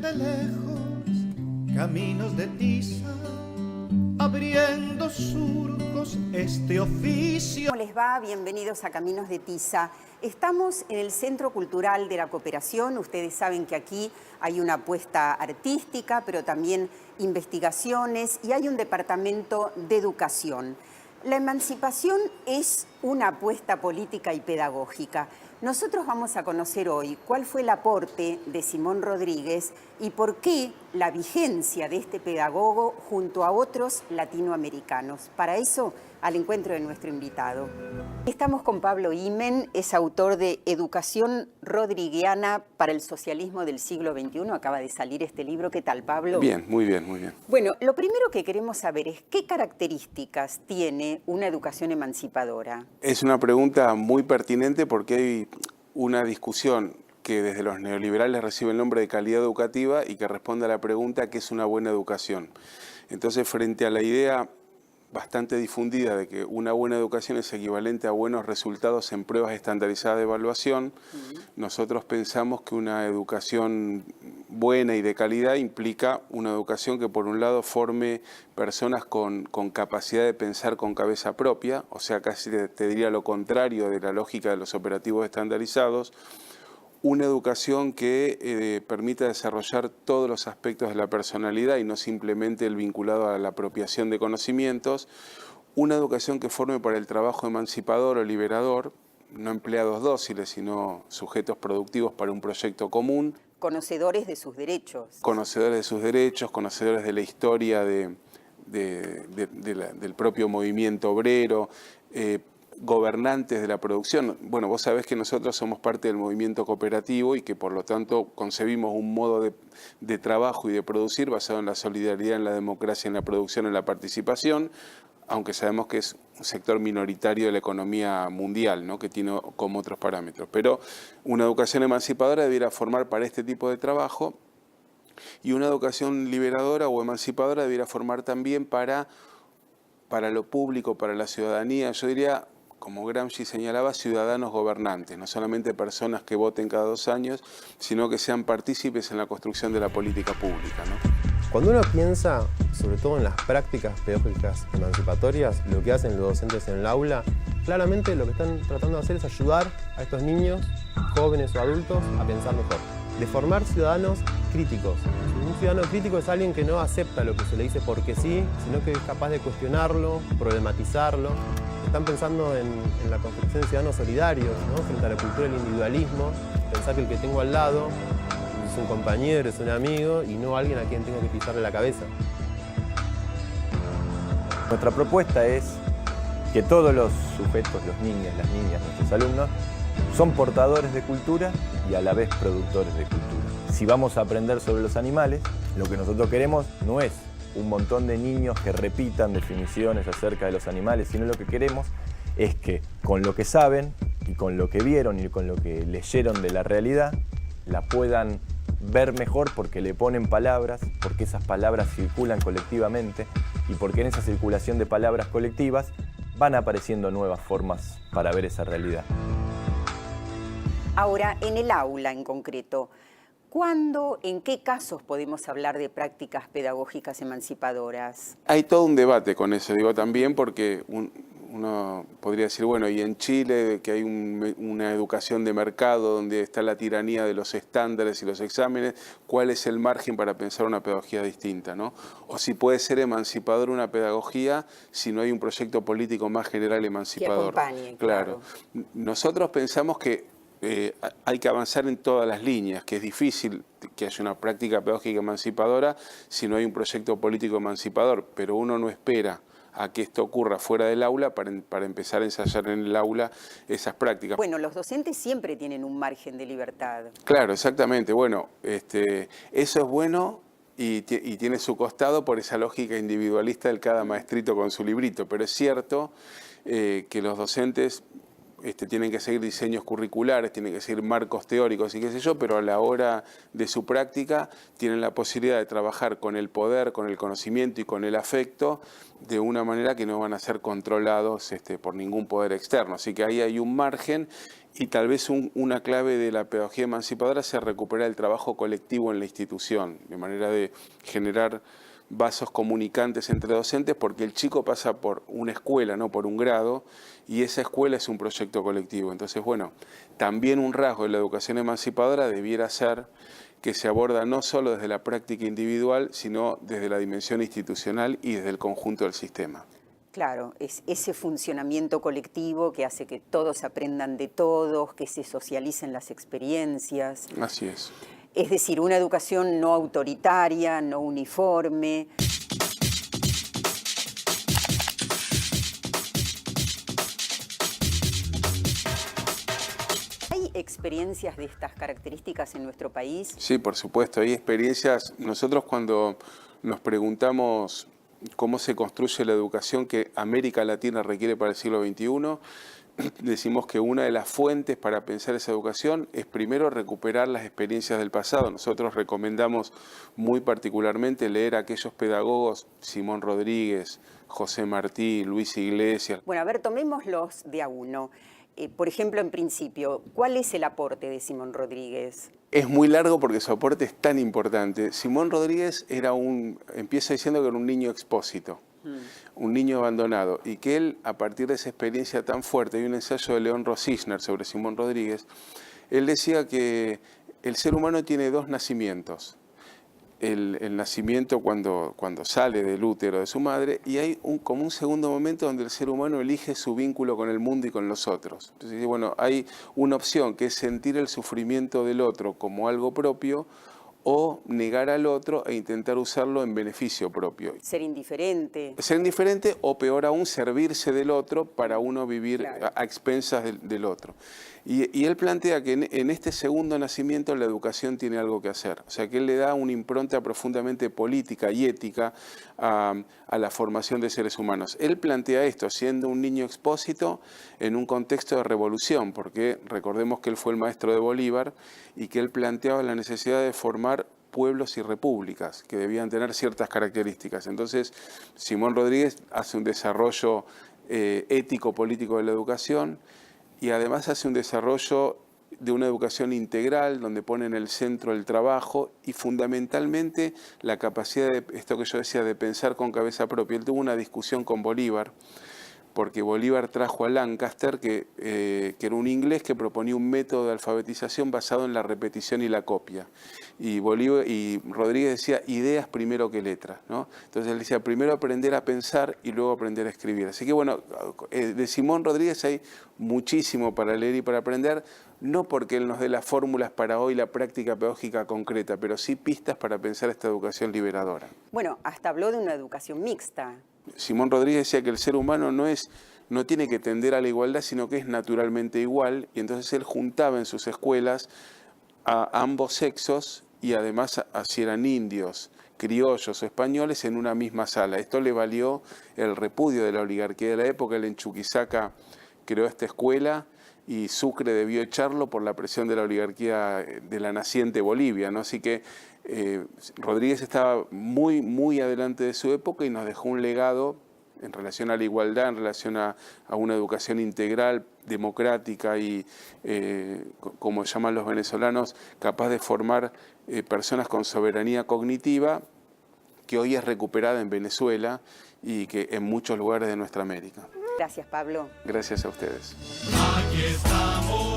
de lejos, caminos de tiza, abriendo surcos este oficio. ¿Cómo les va? Bienvenidos a Caminos de Tiza. Estamos en el Centro Cultural de la Cooperación. Ustedes saben que aquí hay una apuesta artística, pero también investigaciones y hay un departamento de educación. La emancipación es una apuesta política y pedagógica. Nosotros vamos a conocer hoy cuál fue el aporte de Simón Rodríguez y por qué la vigencia de este pedagogo junto a otros latinoamericanos. Para eso, al encuentro de nuestro invitado. Estamos con Pablo Himen, es autor de Educación Rodriguiana para el Socialismo del Siglo XXI. Acaba de salir este libro. ¿Qué tal, Pablo? Bien, muy bien, muy bien. Bueno, lo primero que queremos saber es qué características tiene una educación emancipadora. Es una pregunta muy pertinente porque hay una discusión que desde los neoliberales recibe el nombre de calidad educativa y que responde a la pregunta ¿qué es una buena educación? Entonces, frente a la idea bastante difundida de que una buena educación es equivalente a buenos resultados en pruebas estandarizadas de evaluación, nosotros pensamos que una educación buena y de calidad implica una educación que por un lado forme personas con capacidad de pensar con cabeza propia, o sea, casi te diría lo contrario de la lógica de los operativos estandarizados, una educación que permita desarrollar todos los aspectos de la personalidad y no simplemente el vinculado a la apropiación de conocimientos, una educación que forme para el trabajo emancipador o liberador, no empleados dóciles, sino sujetos productivos para un proyecto común. Conocedores de sus derechos. Conocedores de sus derechos, conocedores de la historia del propio movimiento obrero, gobernantes de la producción. Bueno, vos sabés que nosotros somos parte del movimiento cooperativo y que por lo tanto concebimos un modo de trabajo y de producir basado en la solidaridad, en la democracia, en la producción, en la participación, aunque sabemos que es un sector minoritario de la economía mundial, ¿no? Que tiene como otros parámetros. Pero una educación emancipadora debiera formar para este tipo de trabajo y una educación liberadora o emancipadora debiera formar también para lo público, para la ciudadanía. Yo diría, como Gramsci señalaba, ciudadanos gobernantes, no solamente personas que voten cada 2 años, sino que sean partícipes en la construcción de la política pública, ¿no? Cuando uno piensa, sobre todo en las prácticas pedagógicas emancipatorias, lo que hacen los docentes en el aula, claramente lo que están tratando de hacer es ayudar a estos niños, jóvenes o adultos, a pensar mejor. De formar ciudadanos críticos. Un ciudadano crítico es alguien que no acepta lo que se le dice porque sí, sino que es capaz de cuestionarlo, problematizarlo. Están pensando en la construcción de ciudadanos solidarios, ¿no? Frente a la cultura del individualismo, pensar que el que tengo al lado es un compañero, es un amigo y no alguien a quien tengo que pisarle la cabeza. Nuestra propuesta es que todos los sujetos, los niños, las niñas, nuestros alumnos, son portadores de cultura y a la vez productores de cultura. Si vamos a aprender sobre los animales, lo que nosotros queremos no es un montón de niños que repitan definiciones acerca de los animales, sino lo que queremos es que con lo que saben y con lo que vieron y con lo que leyeron de la realidad, la puedan ver mejor porque le ponen palabras, porque esas palabras circulan colectivamente y porque en esa circulación de palabras colectivas van apareciendo nuevas formas para ver esa realidad. Ahora, en el aula en concreto, ¿cuándo, en qué casos podemos hablar de prácticas pedagógicas emancipadoras? Hay todo un debate con eso, digo también, porque uno podría decir, bueno, y en Chile que hay una educación de mercado donde está la tiranía de los estándares y los exámenes, ¿cuál es el margen para pensar una pedagogía distinta, ¿no? O si puede ser emancipadora una pedagogía si no hay un proyecto político más general emancipador. Que acompañe, claro. Nosotros pensamos que hay que avanzar en todas las líneas, que es difícil que haya una práctica pedagógica emancipadora si no hay un proyecto político emancipador, pero uno no espera a que esto ocurra fuera del aula para empezar a ensayar en el aula esas prácticas. Bueno, los docentes siempre tienen un margen de libertad. Claro, exactamente. Bueno, eso es bueno y tiene su costado por esa lógica individualista del cada maestrito con su librito, pero es cierto que los docentes tienen que seguir diseños curriculares, tienen que seguir marcos teóricos y qué sé yo, pero a la hora de su práctica tienen la posibilidad de trabajar con el poder, con el conocimiento y con el afecto de una manera que no van a ser controlados por ningún poder externo. Así que ahí hay un margen y tal vez una clave de la pedagogía emancipadora sea recuperar el trabajo colectivo en la institución, de manera de generar vasos comunicantes entre docentes, porque el chico pasa por una escuela, no por un grado, y esa escuela es un proyecto colectivo. Entonces, bueno, también un rasgo de la educación emancipadora debiera ser que se aborda no solo desde la práctica individual, sino desde la dimensión institucional y desde el conjunto del sistema. Claro, es ese funcionamiento colectivo que hace que todos aprendan de todos, que se socialicen las experiencias. Así es. Es decir, una educación no autoritaria, no uniforme. ¿Hay experiencias de estas características en nuestro país? Sí, por supuesto, hay experiencias. Nosotros cuando nos preguntamos cómo se construye la educación que América Latina requiere para el siglo XXI, decimos que una de las fuentes para pensar esa educación es primero recuperar las experiencias del pasado. Nosotros recomendamos muy particularmente leer a aquellos pedagogos, Simón Rodríguez, José Martí, Luis Iglesias. Bueno, a ver, tomémoslos de a uno. Por ejemplo, en principio, ¿cuál es el aporte de Simón Rodríguez? Es muy largo porque su aporte es tan importante. Simón Rodríguez empieza diciendo que era un niño expósito. Un niño abandonado, y que él, a partir de esa experiencia tan fuerte, hay un ensayo de León Rosisner sobre Simón Rodríguez, él decía que el ser humano tiene dos nacimientos. El nacimiento cuando sale del útero de su madre, y hay como un segundo momento donde el ser humano elige su vínculo con el mundo y con los otros. Entonces, bueno, hay una opción que es sentir el sufrimiento del otro como algo propio, o negar al otro e intentar usarlo en beneficio propio. Ser indiferente. Ser indiferente o, peor aún, servirse del otro para uno vivir claro, a expensas del otro. Y él plantea que en este segundo nacimiento la educación tiene algo que hacer. O sea, que él le da una impronta profundamente política y ética a la formación de seres humanos. Él plantea esto siendo un niño expósito en un contexto de revolución, porque recordemos que él fue el maestro de Bolívar y que él planteaba la necesidad de formar pueblos y repúblicas que debían tener ciertas características. Entonces, Simón Rodríguez hace un desarrollo ético-político de la educación, y además hace un desarrollo de una educación integral donde pone en el centro el trabajo y fundamentalmente la capacidad de, esto que yo decía, de pensar con cabeza propia. Él tuvo una discusión con Bolívar, porque Bolívar trajo a Lancaster, que era un inglés que proponía un método de alfabetización basado en la repetición y la copia. Y Rodríguez decía, ideas primero que letras, ¿no? Entonces él decía, primero aprender a pensar y luego aprender a escribir. Así que bueno, de Simón Rodríguez hay muchísimo para leer y para aprender, no porque él nos dé las fórmulas para hoy la práctica pedagógica concreta, pero sí pistas para pensar esta educación liberadora. Bueno, hasta habló de una educación mixta. Simón Rodríguez decía que el ser humano no tiene que tender a la igualdad, sino que es naturalmente igual, y entonces él juntaba en sus escuelas a ambos sexos y además si eran indios, criollos o españoles en una misma sala. Esto le valió el repudio de la oligarquía de la época. Él en Chuquisaca creó esta escuela y Sucre debió echarlo por la presión de la oligarquía de la naciente Bolivia, ¿no? Así que Rodríguez estaba muy, muy adelante de su época y nos dejó un legado en relación a la igualdad, en relación a una educación integral, democrática y, como llaman los venezolanos, capaz de formar personas con soberanía cognitiva, que hoy es recuperada en Venezuela y que en muchos lugares de nuestra América. Gracias, Pablo. Gracias a ustedes. Aquí estamos.